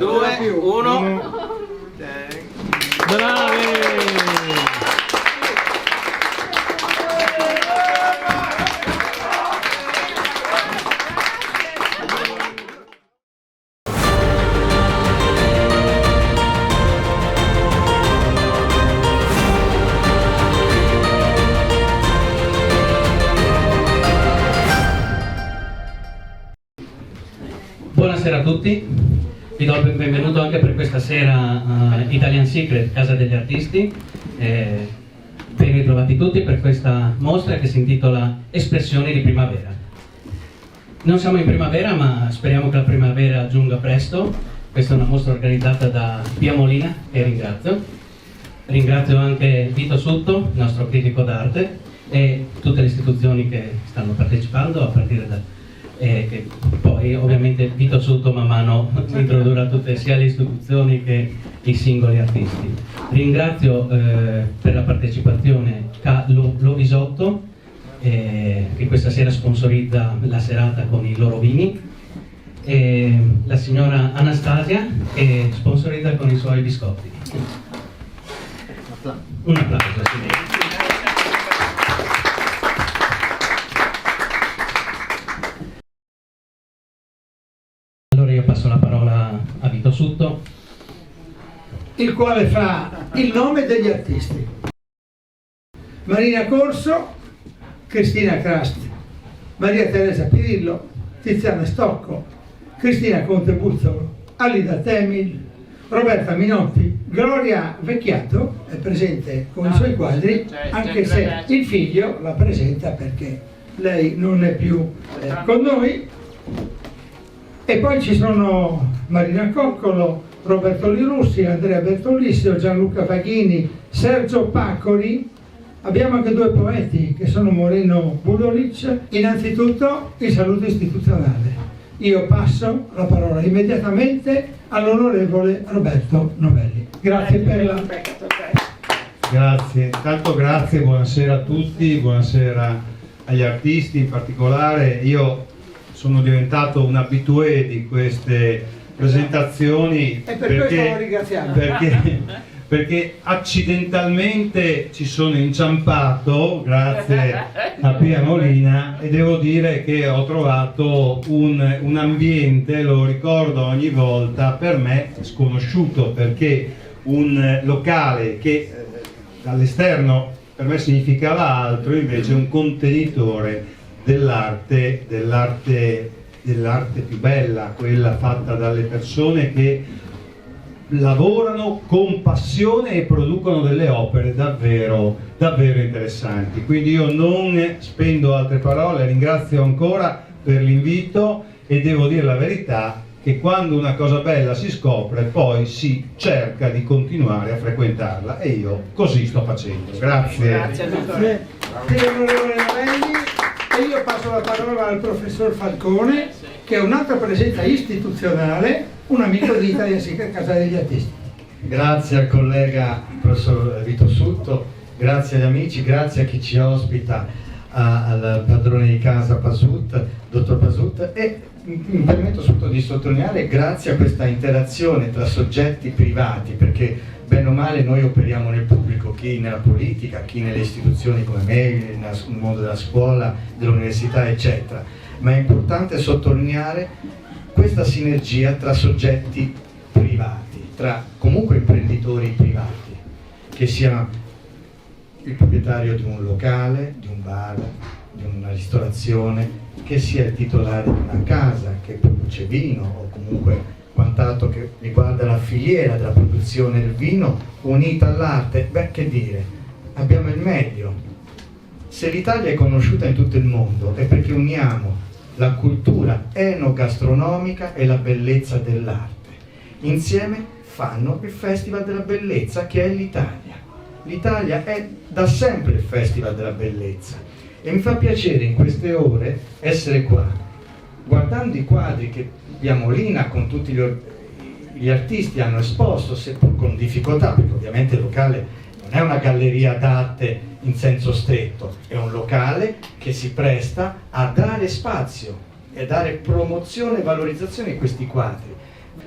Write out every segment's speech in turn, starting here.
2, 1. Bravi! Buonasera a tutti, vi do il benvenuto anche per questa sera a Italian Secret, Casa degli Artisti. Ben ritrovati tutti per questa mostra che si intitola Espressioni di primavera. Non siamo in primavera, ma speriamo che la primavera giunga presto. Questa è una mostra organizzata da Pia Molina, che ringrazio. Ringrazio anche Vito Sutto, il nostro critico d'arte, e tutte le istituzioni che stanno partecipando, a partire da che poi ovviamente Vito Sutto man mano introdurrà tutte sia le istituzioni che i singoli artisti. Ringrazio per la partecipazione L'Ovisotto, che questa sera sponsorizza la serata con i loro vini, e la signora Anastasia, che sponsorizza con i suoi biscotti. Un applauso, signora. Allora io passo la parola a Vito Sutto, il quale fa il nome degli artisti: Marina Corso, Cristina Crast, Maria Teresa Pirillo, Tiziana Stocco, Cristina Conte-Buzzolo, Alida Temil, Roberta Minotti. Gloria Vecchiato è presente con i suoi quadri, anche se il figlio la presenta perché lei non è più con noi. E poi ci sono Marina Coccolo, Roberto Lirussi, Andrea Bertolissio, Gianluca Faghini, Sergio Paccoli. Abbiamo anche due poeti che sono Moreno Budolic. Innanzitutto il saluto istituzionale. Io passo la parola immediatamente all'onorevole Roberto Novelli. Grazie per la... Grazie, tanto grazie, buonasera a tutti, buonasera agli artisti in particolare. Io sono diventato un abitué di queste presentazioni e per questo lo ringraziamo. Perché accidentalmente ci sono inciampato grazie a Pia Molina e devo dire che ho trovato un ambiente, lo ricordo ogni volta, per me sconosciuto, perché un locale che dall'esterno per me significava altro, invece un contenitore dell'arte più bella, quella fatta dalle persone che lavorano con passione e producono delle opere davvero, davvero interessanti. Quindi io non spendo altre parole, ringrazio ancora per l'invito e devo dire la verità che quando una cosa bella si scopre poi si cerca di continuare a frequentarla e io così sto facendo. Grazie. Grazie a tutti. E io passo la parola al professor Falcone, che è un'altra presenza istituzionale, un amico di Italian Secret, Casa degli Artisti. Grazie al collega professor Vito Sutto, grazie agli amici, grazie a chi ci ospita, al padrone di casa Pasut, dottor Pasut, e mi permetto subito di sottolineare grazie a questa interazione tra soggetti privati, perché bene o male noi operiamo nel pubblico, chi nella politica, chi nelle istituzioni come me, nel mondo della scuola, dell'università eccetera, ma è importante sottolineare questa sinergia tra soggetti privati, tra comunque imprenditori privati, che sia il proprietario di un locale, di un bar, di una ristorazione, che sia il titolare di una casa che produce vino o comunque quant'altro che riguarda la filiera della produzione del vino unita all'arte. Beh, che dire, abbiamo il meglio. Se l'Italia è conosciuta in tutto il mondo è perché uniamo la cultura enogastronomica e la bellezza dell'arte. Insieme fanno il Festival della Bellezza, che è l'Italia. L'Italia è da sempre il Festival della Bellezza e mi fa piacere in queste ore essere qua, guardando i quadri che Pia Molina con tutti gli artisti hanno esposto, seppur con difficoltà, perché ovviamente il locale non è una galleria d'arte in senso stretto, è un locale che si presta a dare spazio e a dare promozione e valorizzazione di questi quadri.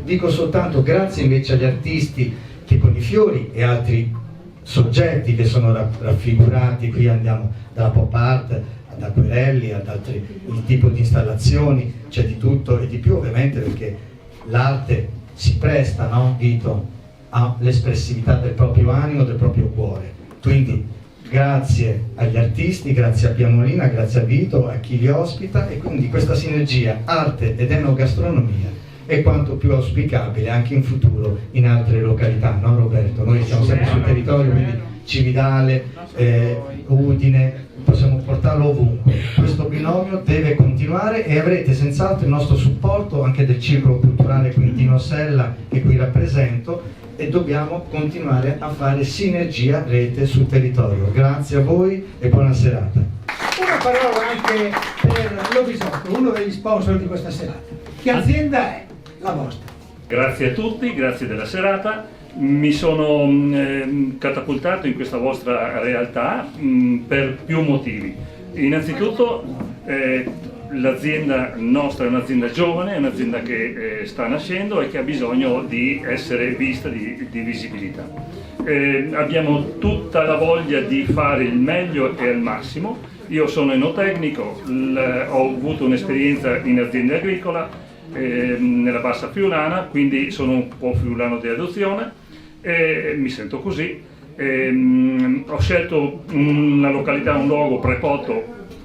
dico soltanto grazie invece agli artisti che con i fiori e altri soggetti che sono raffigurati, qui andiamo dalla pop art ad acquerelli, ad altri il tipo di installazioni, c'è di tutto e di più ovviamente, perché l'arte si presta, no, Vito, all'espressività del proprio animo, del proprio cuore. Quindi grazie agli artisti, grazie a Pia Molina, grazie a Vito, a chi li ospita, e quindi questa sinergia arte ed enogastronomia è quanto più auspicabile anche in futuro in altre località, no Roberto? Noi siamo sempre sul territorio, quindi Cividale, Udine, possiamo portarlo ovunque. Questo binomio deve continuare e avrete senz'altro il nostro supporto anche del Circolo Culturale Quintino Sella, che qui rappresento, e dobbiamo continuare a fare sinergia rete sul territorio. Grazie a voi e buona serata. Una parola anche per Lovisotto, uno degli sponsor di questa serata. Che azienda è la vostra? Grazie a tutti, grazie della serata. Mi sono catapultato in questa vostra realtà per più motivi. Innanzitutto l'azienda nostra è un'azienda giovane, è un'azienda che sta nascendo e che ha bisogno di essere vista, di visibilità. Abbiamo tutta la voglia di fare il meglio e al massimo. Io sono enotecnico, ho avuto un'esperienza in azienda agricola nella Bassa Friulana, quindi sono un po' friulano di adozione e mi sento così. Ho scelto una località, un luogo, Prepoto,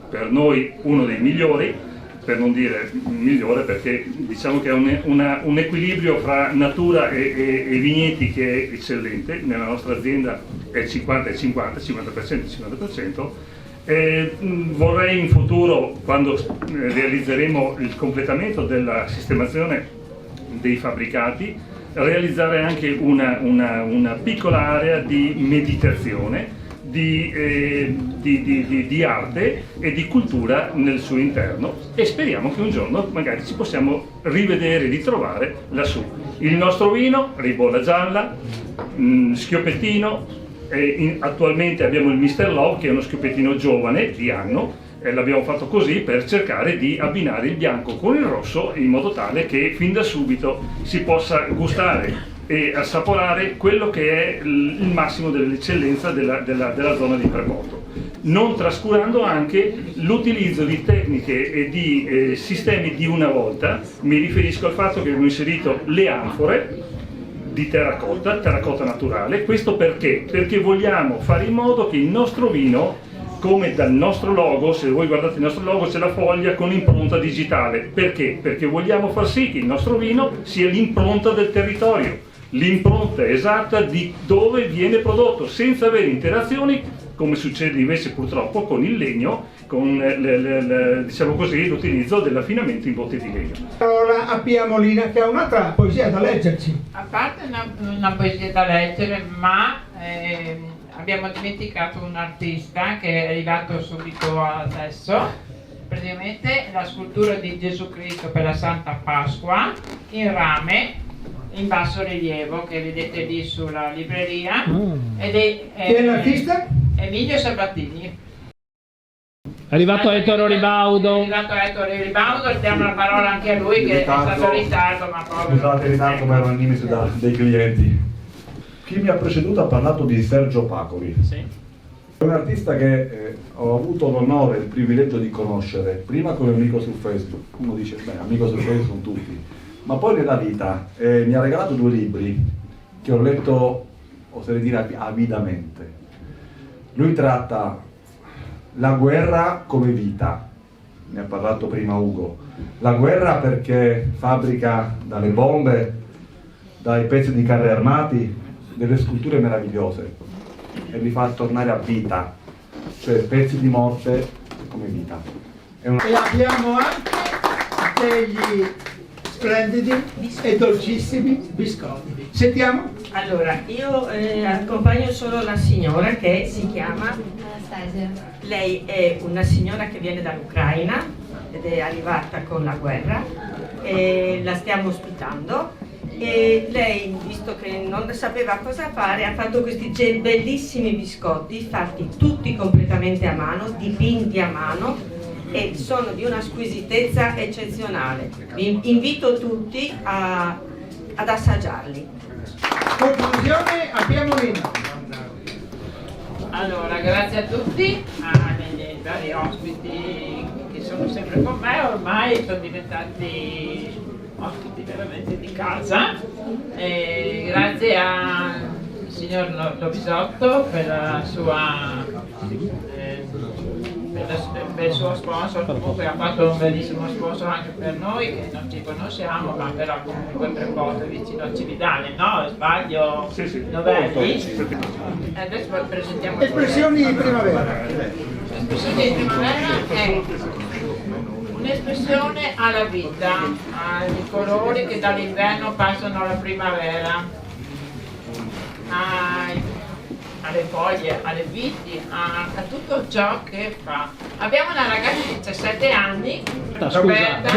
per noi uno dei migliori, per non dire migliore, perché diciamo che è un equilibrio fra natura e vigneti che è eccellente. Nella nostra azienda è 50 e 50, 50% e 50%. Vorrei in futuro, quando realizzeremo il completamento della sistemazione dei fabbricati, realizzare anche una piccola area di meditazione, di arte e di cultura nel suo interno, e speriamo che un giorno magari ci possiamo rivedere, ritrovare lassù. Il nostro vino, Ribolla Gialla, schioppettino, attualmente abbiamo il Mr. Love, che è uno schioppettino giovane di anno, e l'abbiamo fatto così per cercare di abbinare il bianco con il rosso in modo tale che fin da subito si possa gustare e assaporare quello che è il massimo dell'eccellenza della zona di Prepoto, non trascurando anche l'utilizzo di tecniche e di sistemi di una volta. Mi riferisco al fatto che abbiamo inserito le anfore di terracotta naturale. Questo perché? Perché vogliamo fare in modo che il nostro vino, come dal nostro logo, se voi guardate il nostro logo c'è la foglia con impronta digitale. Perché? Perché vogliamo far sì che il nostro vino sia l'impronta del territorio, l'impronta esatta di dove viene prodotto, senza avere interazioni, come succede invece purtroppo con il legno, con diciamo così, l'utilizzo dell'affinamento in botte di legno. Parola a Pia Molina, che ha un'altra poesia da leggerci. A parte una poesia da leggere, ma abbiamo dimenticato un artista che è arrivato subito adesso. Praticamente la scultura di Gesù Cristo per la Santa Pasqua in rame, in basso rilievo, che vedete lì sulla libreria. Ed Chi è l'artista? Emilio Sabatini. È arrivato Ettore Ribaudo. È arrivato Ettore Ribaudo, e diamo la parola anche a lui, che è stato in ritardo, ma proprio. Scusate il ritardo, ma ero al limite dei clienti. Chi mi ha preceduto ha parlato di Sergio Pacoli. Sì. È un artista che ho avuto l'onore e il privilegio di conoscere, prima come amico su Facebook. Uno dice, beh, amico su Facebook sono tutti, ma poi nella vita mi ha regalato 2 libri che ho letto, oserei dire, avidamente. Lui tratta la guerra come vita, ne ha parlato prima Ugo. La guerra perché fabbrica dalle bombe, dai pezzi di carri armati, delle sculture meravigliose e li fa tornare a vita, cioè pezzi di morte come vita. E abbiamo anche degli splendidi e dolcissimi biscotti. Sentiamo? Allora, io accompagno solo la signora che si chiama Anastasia. Lei è una signora che viene dall'Ucraina ed è arrivata con la guerra e la stiamo ospitando. E lei, visto che non sapeva cosa fare, ha fatto questi bellissimi biscotti fatti tutti completamente a mano, dipinti a mano, e sono di una squisitezza eccezionale. Vi invito tutti a ad assaggiarli. Conclusione, abbiamo Lina. Allora, grazie a tutti, ai vari ospiti che sono sempre con me, ormai sono diventati ospiti veramente di casa. E grazie al signor Lovisotto per la sua per il suo sponsor, comunque ha fatto un bellissimo sponsor anche per noi che non ci conosciamo, ma però comunque preposto vicino a Cividale, no? Sbaglio? Sì. Novelli? Adesso presentiamo Espressioni di primavera. l'espressione di primavera è un'espressione alla vita, ai colori che dall'inverno passano alla primavera, alle foglie, alle viti, a tutto ciò che fa. Abbiamo una ragazza di 17 anni, Roberta.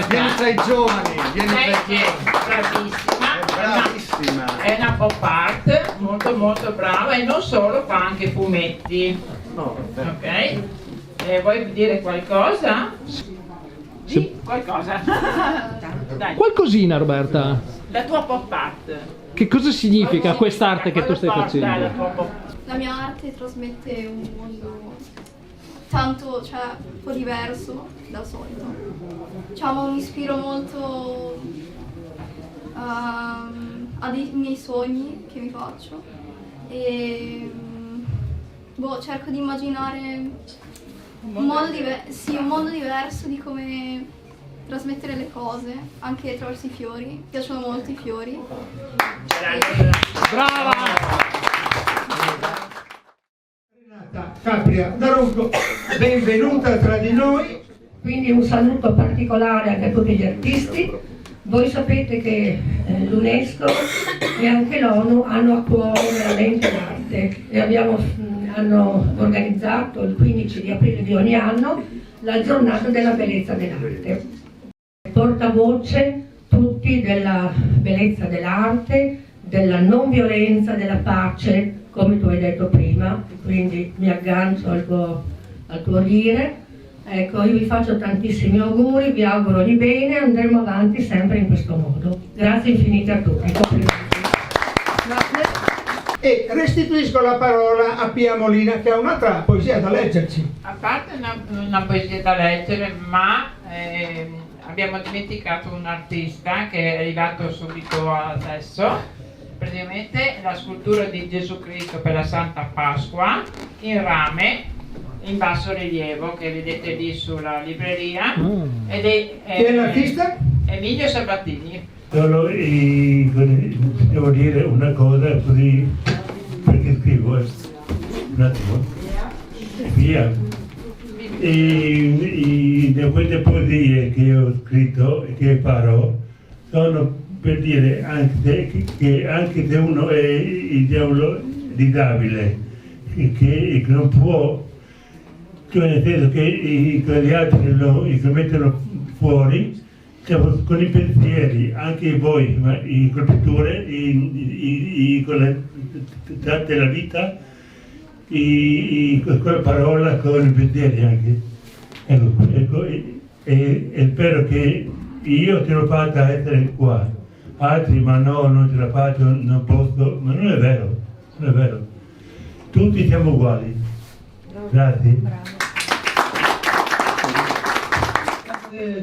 Vieni tra i giovani, Lei è bravissima, è una pop art, molto molto brava e non solo, fa anche fumetti. Ok? Vuoi dire qualcosa? Di qualcosa. Dai. Qualcosina, Roberta. La tua pop art. Che cosa significa quest'arte che tu stai facendo? La mia arte trasmette un mondo tanto, cioè, un po' diverso dal solito. Diciamo, mi ispiro molto ai miei sogni che mi faccio e cerco di immaginare un mondo diverso di come trasmettere le cose, anche attraverso i fiori. Mi piacciono molto i fiori. Brava! Renata Capria Daronco, benvenuta tra di noi. Quindi un saluto particolare anche a tutti gli artisti. Voi sapete che l'UNESCO e anche l'ONU hanno a cuore veramente l'arte e hanno organizzato il 15 di aprile di ogni anno la giornata della bellezza dell'arte. Portavoce tutti della bellezza dell'arte, della non violenza, della pace, come tu hai detto prima, quindi mi aggancio al tuo dire. Ecco, io vi faccio tantissimi auguri, vi auguro di bene, andremo avanti sempre in questo modo. Grazie infinite a tutti. Complimenti. Grazie. E restituisco la parola a Pia Molina che ha un'altra poesia da leggerci. A parte una poesia da leggere, ma abbiamo dimenticato un artista che è arrivato subito adesso, praticamente la scultura di Gesù Cristo per la Santa Pasqua in rame, in basso rilievo, che vedete lì sulla libreria. Ed Chi è l'artista? Emilio Sabatini. Solo devo dire una cosa così, perché scrivo, un attimo, via. E queste poesie che ho scritto e che farò sono per dire che anche se uno è il diavolo disabile, che non può, cioè nel senso che gli altri li mettono fuori, con i pensieri, anche voi, in pitture, con la vita, con la parola, con i pensieri anche. Ecco, e spero che io ce l'ho fatta essere qua, altri ma no, non ce la faccio, non posso, ma non è vero, non è vero. Tutti siamo uguali. Grazie.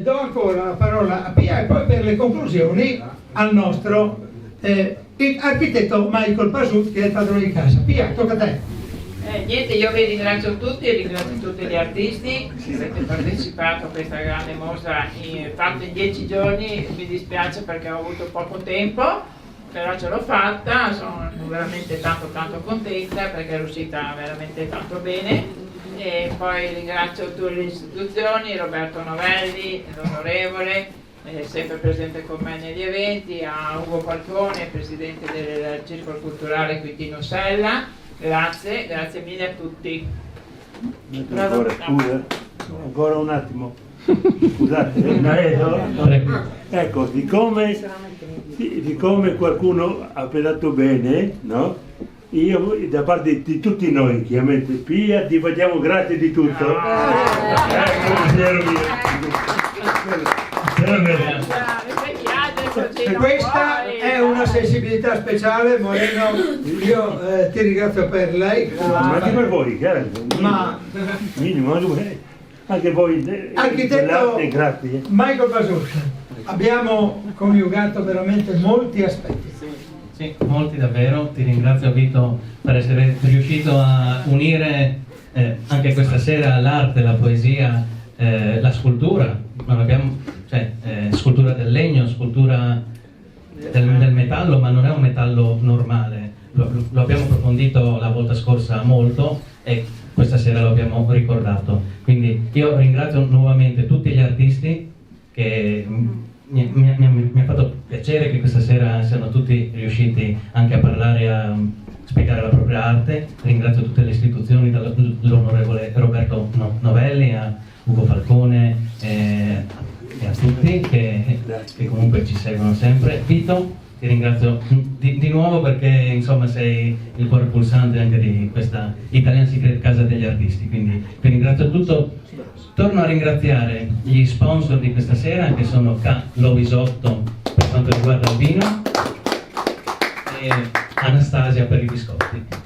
Do ancora la parola a Pia e poi per le conclusioni al nostro architetto Michael Pasut, che è il padrone di casa. Pia, tocca a te. Niente, io vi ringrazio tutti e ringrazio tutti gli artisti che avete partecipato a questa grande mostra fatta in 10 giorni. Mi dispiace perché ho avuto poco tempo, però ce l'ho fatta, sono veramente tanto contenta perché è riuscita veramente tanto bene. E poi ringrazio tutte le istituzioni, Roberto Novelli, l'onorevole, sempre presente con me negli eventi, a Ugo Falcone, presidente del Circolo Culturale Quintino Sella. Grazie mille a tutti. Ancora un attimo. Scusate, ecco, siccome qualcuno ha pensato bene, no? Io da parte di tutti noi, chiaramente, Pia, ti facciamo grazie di tutto. Se questa è una sensibilità speciale, Moreno, io ti ringrazio per lei. Ma anche per voi, chiaro. Ma Minimo, anche voi. architetto Grazie. Michael Pasut, abbiamo coniugato veramente molti aspetti. Sì, molti davvero. Ti ringrazio Vito per essere riuscito a unire anche questa sera l'arte, la poesia, la scultura. Non abbiamo, scultura del legno, scultura del metallo, ma non è un metallo normale. Lo abbiamo approfondito la volta scorsa molto e questa sera lo abbiamo ricordato. Quindi io ringrazio nuovamente tutti gli artisti che mi ha fatto piacere che questa sera siano tutti riusciti anche a parlare, a spiegare la propria arte. Ringrazio tutte le istituzioni, dall'onorevole Roberto Novelli a Ugo Falcone e a tutti che comunque ci seguono sempre. Vito, ti ringrazio di nuovo perché insomma sei il cuore pulsante anche di questa Italian Secret Casa degli Artisti, quindi vi ringrazio tutto. Torno a ringraziare gli sponsor di questa sera che sono Lovisotto per quanto riguarda il vino e Anastasia per i biscotti.